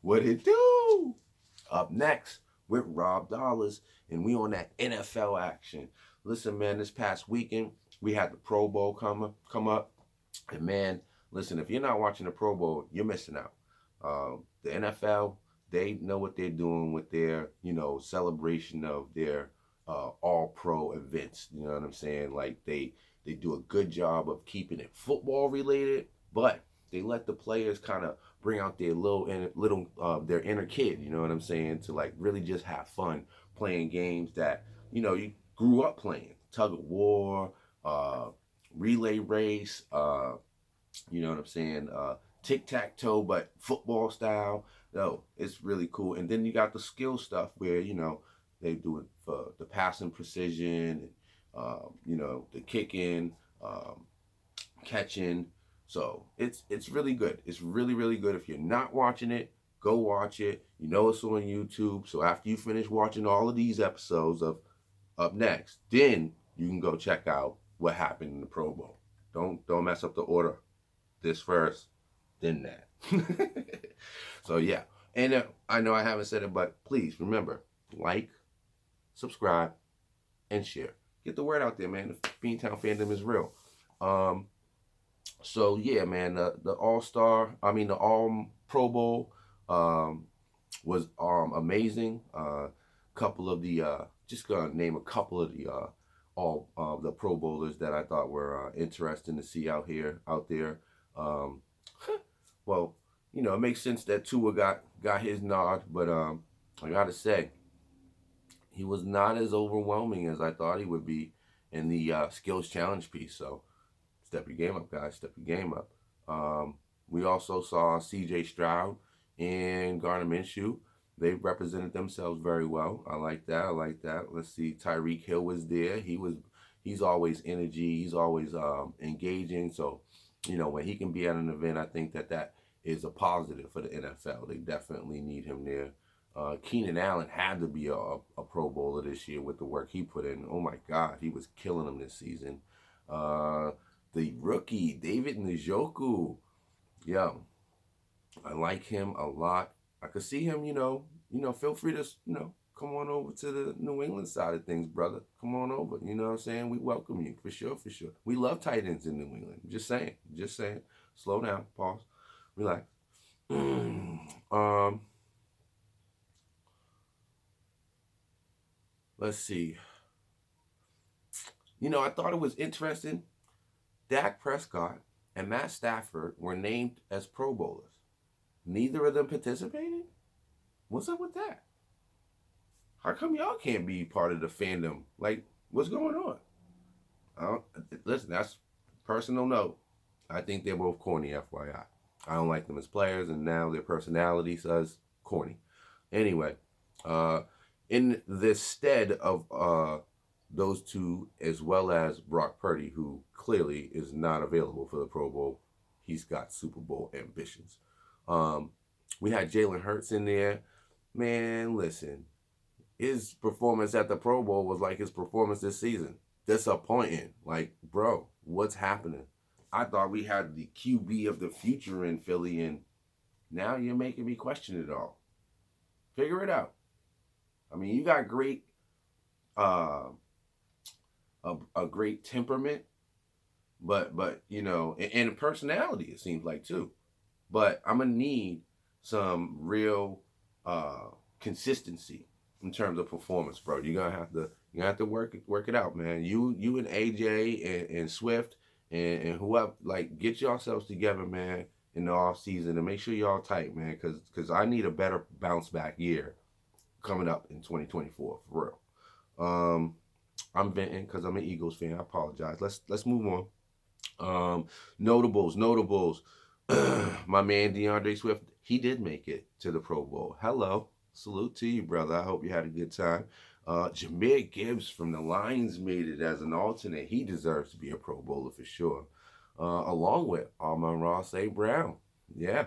What it do? Up next with Rob Dollars, and we on that NFL action. Listen, man, this past weekend we had the Pro Bowl come up, and man, listen, if you're not watching the Pro Bowl, you're missing out. The NFL, they know what they're doing with their, celebration of their all pro events. You know what I'm saying? Like they do a good job of keeping it football related, but they let the players kind of bring out their their inner kid. You know what I'm saying? To like really just have fun playing games that you grew up playing. Tug of war, relay race. You know what I'm saying? Tic tac toe, but football style. No, it's really cool. And then you got the skill stuff where they do it for the passing precision, the kicking, catching. So it's really good. It's really good. If you're not watching it, go watch it. It's on YouTube. So after you finish watching all of these episodes of Up Next, then you can go check out what happened in the Pro Bowl. Don't mess up the order. This first, then that. So yeah, and I know I haven't said it, but please remember, like, subscribe, and share. Get the word out there, man. The Beantown fandom is real. So yeah, man, the All Pro Bowl was amazing. Couple of the just gonna name a couple of the all the Pro Bowlers that I thought were interesting to see out there. Well, it makes sense that Tua got his nod, but I gotta say, he was not as overwhelming as I thought he would be in the skills challenge piece. So step your game up, guys. Step your game up. We also saw C.J. Stroud and Gardner Minshew. They represented themselves very well. I like that. Let's see. Tyreek Hill was there. He's always energy. He's always engaging. So, when he can be at an event, I think that is a positive for the NFL. They definitely need him there. Keenan Allen had to be a Pro Bowler this year with the work he put in. Oh my God, he was killing them this season. The rookie, David Njoku. Yo, I like him a lot. I could see him, feel free to, come on over to the New England side of things, brother. Come on over. You know what I'm saying? We welcome you, for sure. We love tight ends in New England. Just saying. Slow down, pause, relax. Let's see. I thought it was interesting. Dak Prescott and Matt Stafford were named as Pro Bowlers. Neither of them participated? What's up with that? How come y'all can't be part of the fandom? Like, what's going on? Listen, that's personal note. I think they're both corny, FYI. I don't like them as players, and now their personality says corny. Anyway, in the stead of those two, as well as Brock Purdy, who clearly is not available for the Pro Bowl, he's got Super Bowl ambitions. We had Jalen Hurts in there. Man, listen, his performance at the Pro Bowl was like his performance this season. Disappointing. Like, bro, what's happening? I thought we had the QB of the future in Philly, and now you're making me question it all. Figure it out. I mean, you got great, a great temperament, but and a personality, it seems like, too. But I'm gonna need some real consistency in terms of performance, bro. You're gonna have to work it out, man. You and AJ and Swift and whoever, like, get yourselves together, man, in the off season, and make sure y'all tight, man, because I need a better bounce back year coming up in 2024 for real. I'm venting because I'm an Eagles fan. I apologize. Let's move on. Notables. My man DeAndre Swift, he did make it to the Pro Bowl. Hello. Salute to you, brother. I hope you had a good time. Jahmyr Gibbs from the Lions made it as an alternate. He deserves to be a Pro Bowler for sure. Along with Amon-Ra St. Brown. Yeah,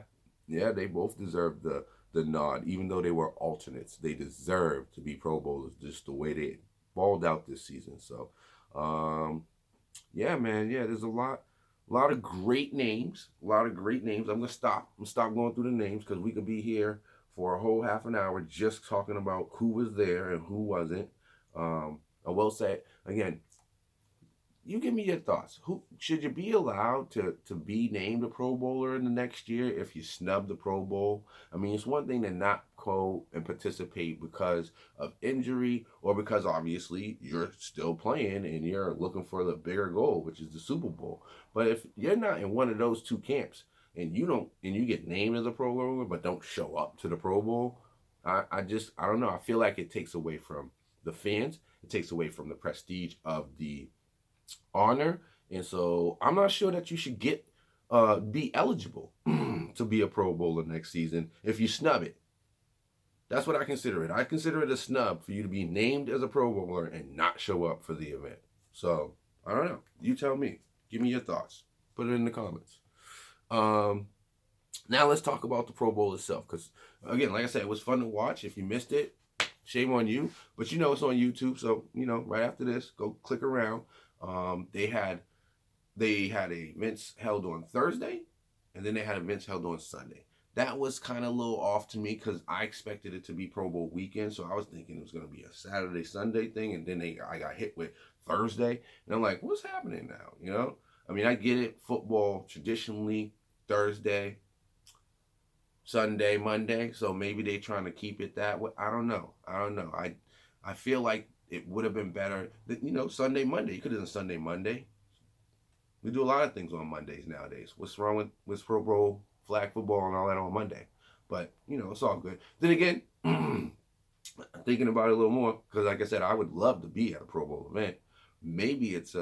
they both deserve the nod. Even though they were alternates, they deserve to be Pro Bowlers just the way they balled out this season. So, yeah, man. Yeah, there's a lot of great names. I'm gonna stop going through the names because we could be here for a whole half an hour just talking about who was there and who wasn't. I will say again, you give me your thoughts. Who should you be allowed to be named a Pro Bowler in the next year if you snub the Pro Bowl? I mean, it's one thing to not go and participate because of injury or because obviously you're still playing and you're looking for the bigger goal, which is the Super Bowl. But if you're not in one of those two camps and you get named as a Pro Bowler but don't show up to the Pro Bowl, I don't know. I feel like it takes away from the fans. It takes away from the prestige of the honor, and so I'm not sure that you should be eligible to be a Pro Bowler next season if you snub it. That's what I consider it. I consider it a snub for you to be named as a Pro Bowler and not show up for the event. So I don't know. You tell me. Give me your thoughts. Put it in the comments. Now let's talk about the Pro Bowl itself, because again, like I said, it was fun to watch. If you missed it, shame on you. But it's on YouTube, so right after this, go click around. They had events held on Thursday, and then they had events held on Sunday. That was kind of a little off to me because I expected it to be Pro Bowl weekend, so I was thinking it was going to be a Saturday, Sunday thing, and then I got hit with Thursday, and I'm like, what's happening now? I mean, I get it. Football traditionally Thursday, Sunday, Monday, so maybe they trying to keep it that way. I don't know. I feel like it would have been better that, Sunday, Monday. You could have done Sunday, Monday. We do a lot of things on Mondays nowadays. What's wrong with Pro Bowl, flag football, and all that on Monday? But, it's all good. Then again, thinking about it a little more, because like I said, I would love to be at a Pro Bowl event. Maybe it's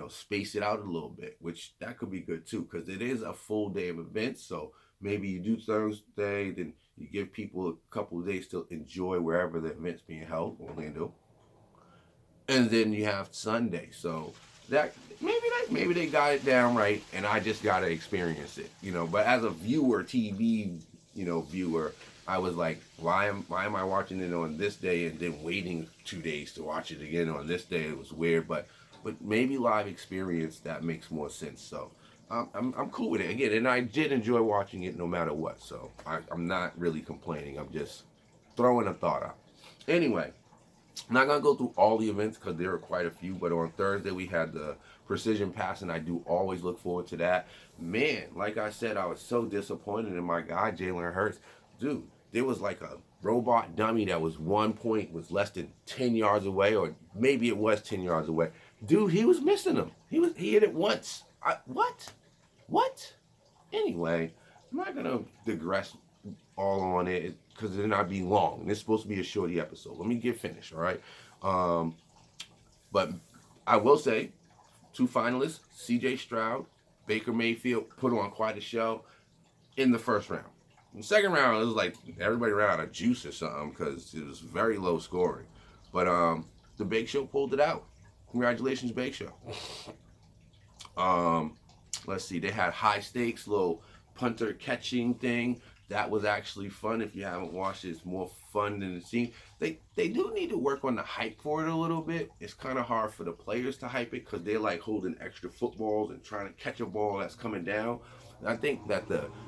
space it out a little bit, which that could be good too, because it is a full day of events. So maybe you do Thursday, then you give people a couple of days to enjoy wherever the event's being held, Orlando. And then you have Sunday. So that maybe they got it down right, and I just gotta experience it, But as a viewer, TV, viewer, I was like, why am I watching it on this day and then waiting 2 days to watch it again on this day? It was weird, but maybe live experience that makes more sense. So I'm cool with it again, and I did enjoy watching it no matter what. So I'm not really complaining. I'm just throwing a thought out. Anyway. I'm not going to go through all the events because there are quite a few, but on Thursday we had the precision passing. I do always look forward to that. Man, like I said, I was so disappointed in my guy, Jalen Hurts. Dude, there was like a robot dummy that was was less than 10 yards away, or maybe it was 10 yards away. Dude, he was missing them. He hit it once. What? Anyway, I'm not going to digress all on it because then I'd be long. And it's supposed to be a shorty episode. Let me get finished, all right? But I will say, 2 finalists, C.J. Stroud, Baker Mayfield, put on quite a show in the first round. In the second round, it was like everybody ran out of juice or something because it was very low scoring. But the Bake Show pulled it out. Congratulations, Bake Show. Let's see, they had high stakes, little punter catching thing. That was actually fun. If you haven't watched it, it's more fun than it seems. They do need to work on the hype for it a little bit. It's kind of hard for the players to hype it because they're like holding extra footballs and trying to catch a ball that's coming down. And I think that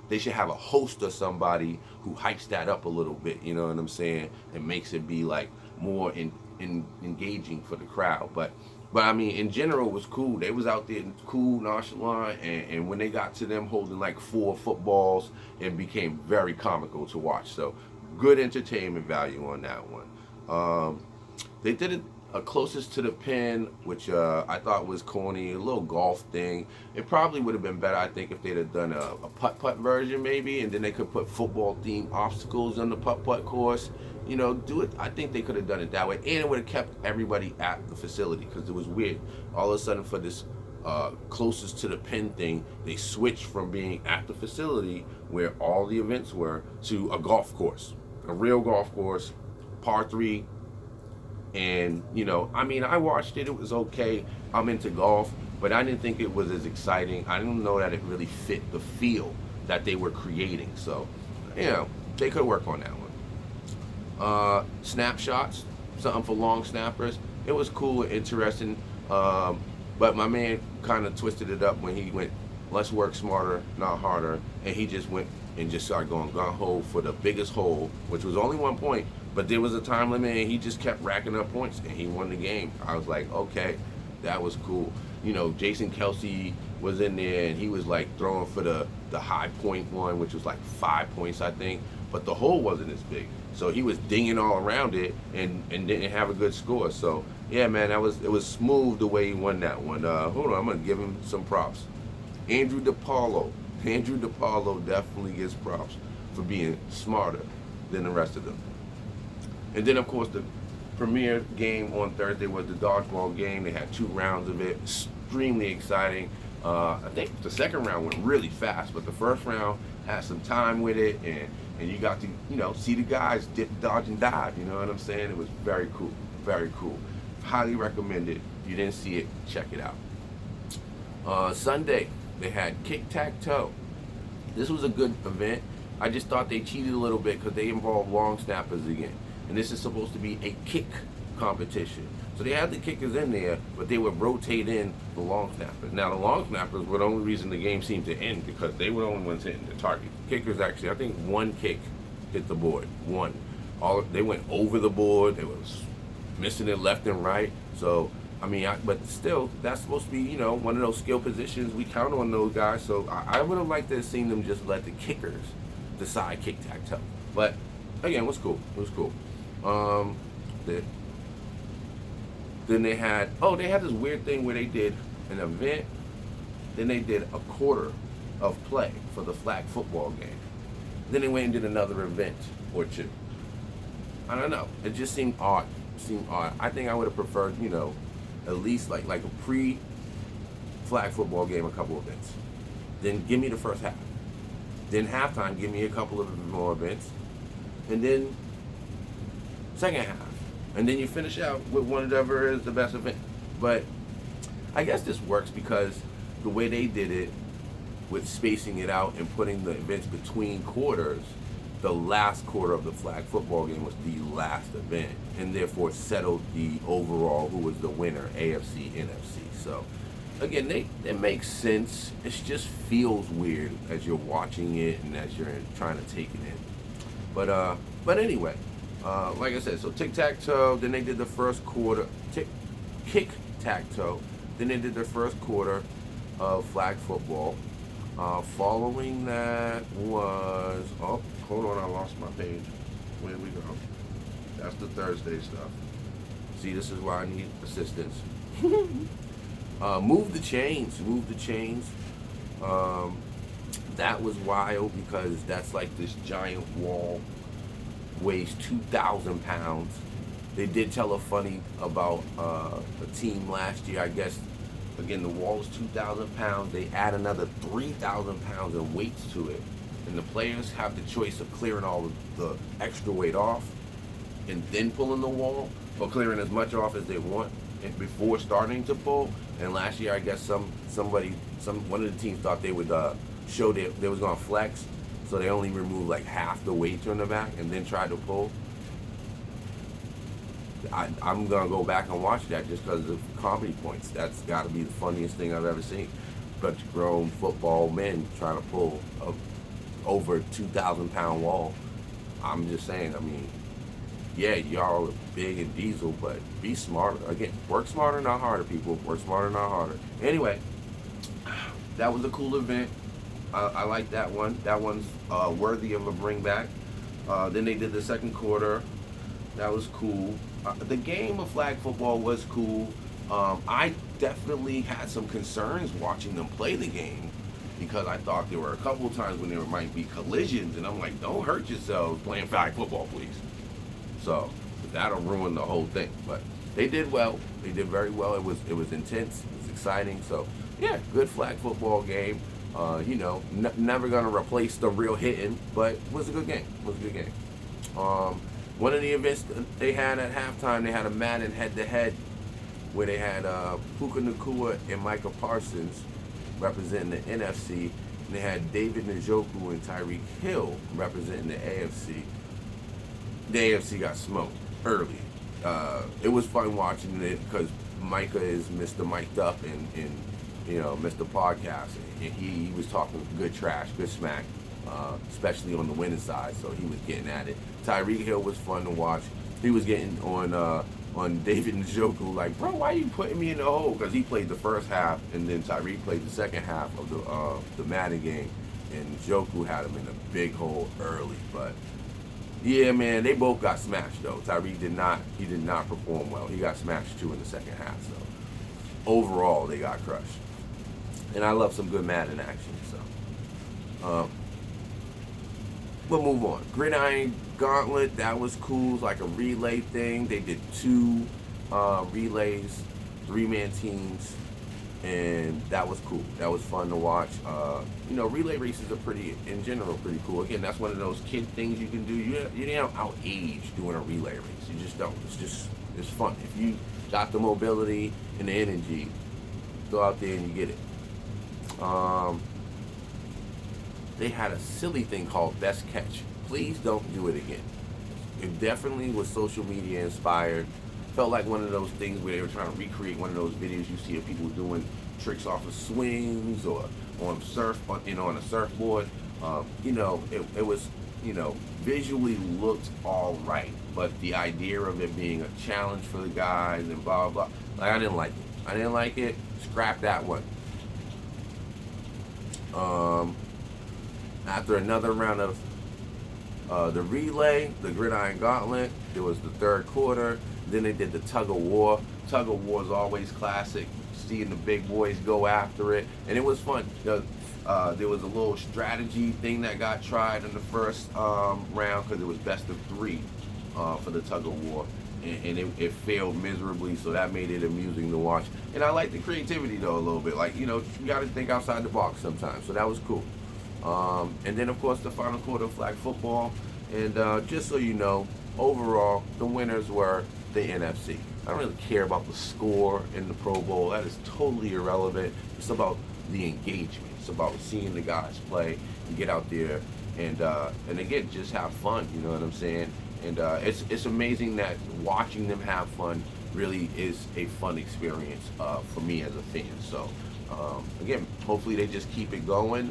they should have a host or somebody who hypes that up a little bit, you know what I'm saying? And makes it be like more engaging for the crowd. But I mean, in general, it was cool. They was out there cool, nonchalant, and when they got to them holding like 4 footballs, it became very comical to watch. So, good entertainment value on that one. They did it closest to the pin, which I thought was corny, a little golf thing. It probably would have been better, I think, if they'd have done a putt-putt version maybe, and then they could put football-themed obstacles on the putt-putt course. Do it. I think they could have done it that way, and it would have kept everybody at the facility because it was weird. All of a sudden, for this closest to the pin thing, they switched from being at the facility where all the events were to a golf course, a real golf course, par 3. And I mean, I watched it. It was okay. I'm into golf, but I didn't think it was as exciting. I didn't know that it really fit the feel that they were creating. So, they could work on that one. Snapshots, something for long snappers. It was cool and interesting, but my man kind of twisted it up when he went, let's work smarter, not harder, and he just went and just started going gung-ho for the biggest hole, which was only 1 point, but there was a time limit, and he just kept racking up points, and he won the game. I was like, okay, that was cool. Jason Kelsey was in there, and he was like throwing for the high point one, which was like 5 points, I think, but the hole wasn't as big. So he was dinging all around it and didn't have a good score. So yeah, man, it was smooth the way he won that one. Hold on, I'm gonna give him some props. Andrew DePaulo definitely gets props for being smarter than the rest of them. And then of course the premier game on Thursday was the dodgeball game. They had 2 rounds of it. Extremely exciting. I think the second round went really fast, but the first round had some time with it, and you got to see the guys dip, dodge, and dive. You know what I'm saying? It was very cool, very cool. Highly recommended. If you didn't see it, check it out. Sunday they had kick-tack-toe. This was a good event. I just thought they cheated a little bit because they involved long snappers again, and this is supposed to be a kick competition. So they had the kickers in there, but they would rotate in the long snappers. Now the long snappers were the only reason the game seemed to end, because they were the only ones hitting the target. Kickers actually, I think 1 kick hit the board. 1. They went over the board. They was missing it left and right. So but still, that's supposed to be one of those skill positions. We count on those guys. So I would have liked to have seen them just let the kickers decide kick-tack-toe. But again, it was cool. It was cool. Then they had this weird thing where they did an event, then they did a quarter of play for the flag football game. Then they went and did another event or 2. I don't know. It just seemed odd. I think I would have preferred, at least like a pre-flag football game, a couple events. Then give me the first half. Then halftime, give me a couple of more events. And then second half. And then you finish out with whatever is the best event. But I guess this works because the way they did it, with spacing it out and putting the events between quarters, the last quarter of the flag football game was the last event, and therefore settled the overall who was the winner, AFC, NFC. So again, it makes sense. It just feels weird as you're watching it and as you're trying to take it in. But anyway. Like I said, so tic-tac-toe, then they did the first quarter, kick-tac-toe, then they did the first quarter of flag football. Following that was, hold on, I lost my page. Where did we go? That's the Thursday stuff. See, this is why I need assistance. Move the chains. That was wild because that's like this giant wall. Weighs 2,000 pounds. They did tell a funny about a team last year. I guess, again, the wall is 2,000 pounds. They add another 3,000 pounds of weights to it. And the players have the choice of clearing all of the extra weight off and then pulling the wall, or clearing as much off as they want before starting to pull. And last year, I guess one of the teams thought they would show that they was going to flex. So they only removed like half the weight on the back and then tried to pull. I'm going to go back and watch that just because of comedy points. That's got to be the funniest thing I've ever seen. Bunch of grown football men trying to pull a over 2,000 pound wall. I'm just saying, yeah, y'all are big and diesel, but be smarter. Again, work smarter, not harder, people. Work smarter, not harder. Anyway, that was a cool event. I like that one. That one's worthy of a bring back. Then they did the second quarter. That was cool. The game of flag football was cool. I definitely had some concerns watching them play the game because I thought there were a couple of times when there might be collisions, and I'm like, don't hurt yourselves playing flag football, please. So that'll ruin the whole thing. But they did well. They did very well. It was intense. It was exciting. So yeah, good flag football game. Never gonna replace the real hitting, but it was a good game. One of the events they had at halftime, they had a Madden head-to-head where they had Puka Nacua and Micah Parsons representing the NFC, and they had David Njoku and Tyreek Hill representing the AFC. The AFC got smoked early. It was fun watching it because Micah is Mr. Mic'd Up and Mr. Podcast, and he was talking good trash, good smack, especially on the winning side. So he was getting at it. Tyreek Hill was fun to watch. He was getting on David Njoku, like, bro, why are you putting me in the hole? Because he played the first half, and then Tyreek played the second half of the Madden game, and Njoku had him in a big hole early. But yeah, man, they both got smashed though. Tyreek did not perform well. He got smashed too in the second half. So overall, they got crushed. And I love some good Madden action. So we'll move on. Gridiron Gauntlet, that was cool. It's like a relay thing. They did 2 relays, 3-man teams, and that was cool. That was fun to watch. Relay races are in general, pretty cool. Again, that's one of those kid things you can do. You don't out-age doing a relay race. You just don't. It's fun. If you got the mobility and the energy, go out there and you get it. They had a silly thing called Best Catch. Please don't do it again. It definitely was social media inspired. Felt like one of those things where they were trying to recreate one of those videos you see of people doing tricks off of swings or on a surfboard. It was, visually looked all right, but the idea of it being a challenge for the guys and blah blah blah, like, I didn't like it. Scrap that one. After another round of the relay, the Gridiron Gauntlet, it was the third quarter. Then they did the tug of war. Tug of war is always classic. Seeing the big boys go after it, and it was fun. There was a little strategy thing that got tried in the first round because it was best of 3 for the tug of war, and it failed miserably. So that made it amusing to watch. And I like the creativity though a little bit. Like, you got to think outside the box sometimes. So that was cool. And then of course the final quarter flag football. And just so you know, overall the winners were the NFC. I don't really care about the score in the Pro Bowl. That is totally irrelevant. It's about the engagement. It's about seeing the guys play and get out there and again, just have fun. You know what I'm saying? And it's amazing that watching them have fun really is a fun experience for me as a fan. So again, hopefully they just keep it going.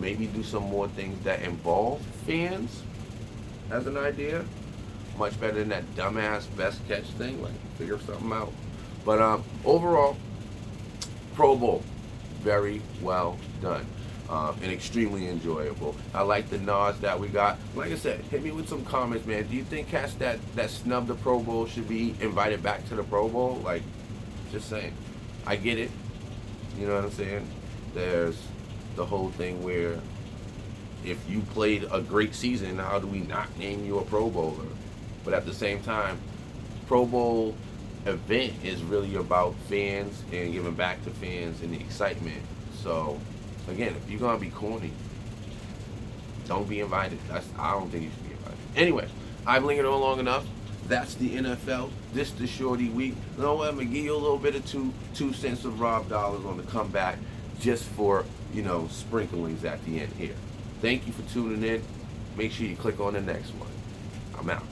Maybe do some more things that involve fans as an idea. Much better than that dumbass Best Catch thing. Like, figure something out. But overall, Pro Bowl, very well done. And extremely enjoyable. I like the nods that we got. Like I said, hit me with some comments, man. Do you think cats that snubbed the Pro Bowl should be invited back to the Pro Bowl? Like, just saying. I get it. You know what I'm saying? There's the whole thing where if you played a great season, how do we not name you a Pro Bowler? But at the same time, Pro Bowl event is really about fans and giving back to fans and the excitement. So, again, if you're going to be corny, don't be invited. I don't think you should be invited. Anyway, I've lingered on long enough. That's the NFL. This the shorty week. You know what? I'm going to give you a little bit of two cents of Rob dollars on the comeback just for, sprinklings at the end here. Thank you for tuning in. Make sure you click on the next one. I'm out.